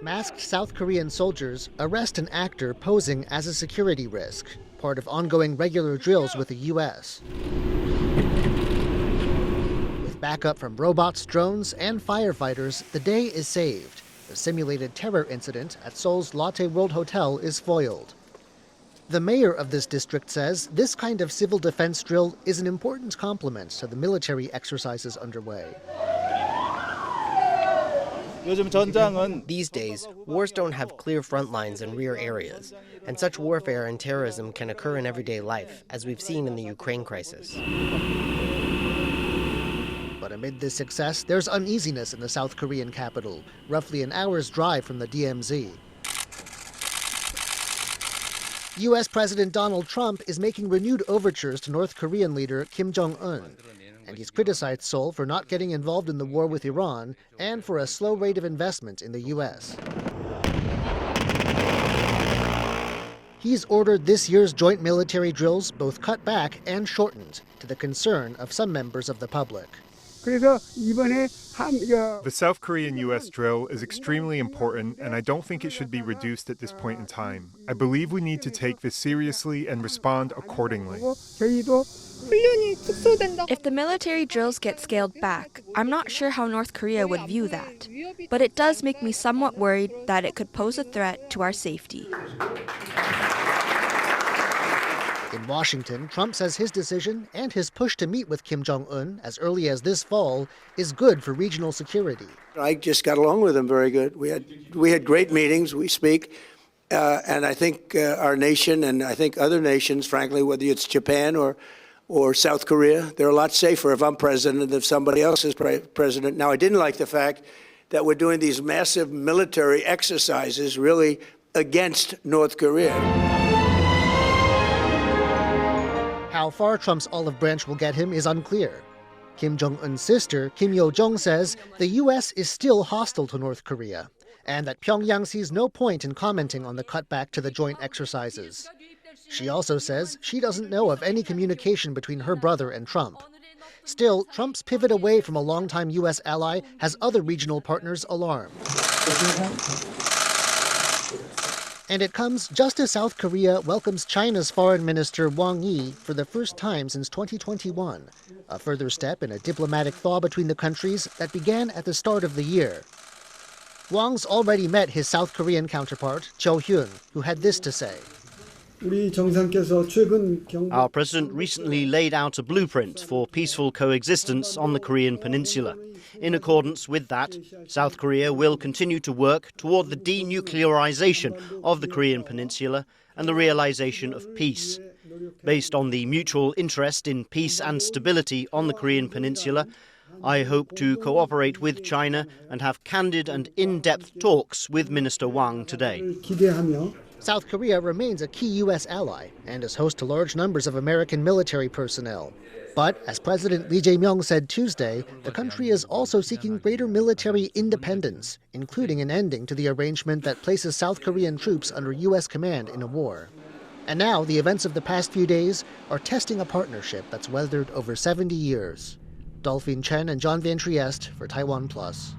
Masked South Korean soldiers arrest an actor posing as a security risk, part of ongoing regular drills with the U.S. With backup from robots, drones, and firefighters, the day is saved. The simulated terror incident at Seoul's Lotte World Hotel is foiled. The mayor of this district says this kind of civil defense drill is an important complement to the military exercises underway. These days, wars don't have clear front lines and rear areas, and such warfare and terrorism can occur in everyday life, as we've seen in the Ukraine crisis. But amid this success, there's uneasiness in the South Korean capital, roughly an hour's drive from the DMZ. U.S. President Donald Trump is making renewed overtures to North Korean leader Kim Jong-un. And he's criticized Seoul for not getting involved in the war with Iran and for a slow rate of investment in the U.S. He's ordered this year's joint military drills both cut back and shortened, to the concern of some members of the public. The South Korean-U.S. drill is extremely important, and I don't think it should be reduced at this point in time. I believe we need to take this seriously and respond accordingly. If the military drills get scaled back, I'm not sure how North Korea would view that. But it does make me somewhat worried that it could pose a threat to our safety. In Washington, Trump says his decision and his push to meet with Kim Jong-un as early as this fall is good for regional security. I just got along with him very good. We had great meetings. We speak. And I think our nation and I think other nations, frankly, whether it's Japan or South Korea, they're a lot safer if I'm president than if somebody else is president. Now, I didn't like the fact that we're doing these massive military exercises really against North Korea. How far Trump's olive branch will get him is unclear. Kim Jong-un's sister, Kim Yo-jong, says the U.S. is still hostile to North Korea, and that Pyongyang sees no point in commenting on the cutback to the joint exercises. She also says she doesn't know of any communication between her brother and Trump. Still, Trump's pivot away from a longtime U.S. ally has other regional partners alarmed. And it comes just as South Korea welcomes China's Foreign Minister Wang Yi for the first time since 2021, a further step in a diplomatic thaw between the countries that began at the start of the year. Wang's already met his South Korean counterpart, Cho Hyun, who had this to say. Our president recently laid out a blueprint for peaceful coexistence on the Korean peninsula. In accordance with that, South Korea will continue to work toward the denuclearization of the Korean peninsula and the realization of peace. Based on the mutual interest in peace and stability on the Korean peninsula, I hope to cooperate with China and have candid and in-depth talks with Minister Wang today. South Korea remains a key U.S. ally and is host to large numbers of American military personnel. But, as President Lee Jae-myung said Tuesday, the country is also seeking greater military independence, including an ending to the arrangement that places South Korean troops under U.S. command in a war. And now, the events of the past few days are testing a partnership that's weathered over 70 years. Dolphine, Chen, and John Van Trieste for TaiwanPlus.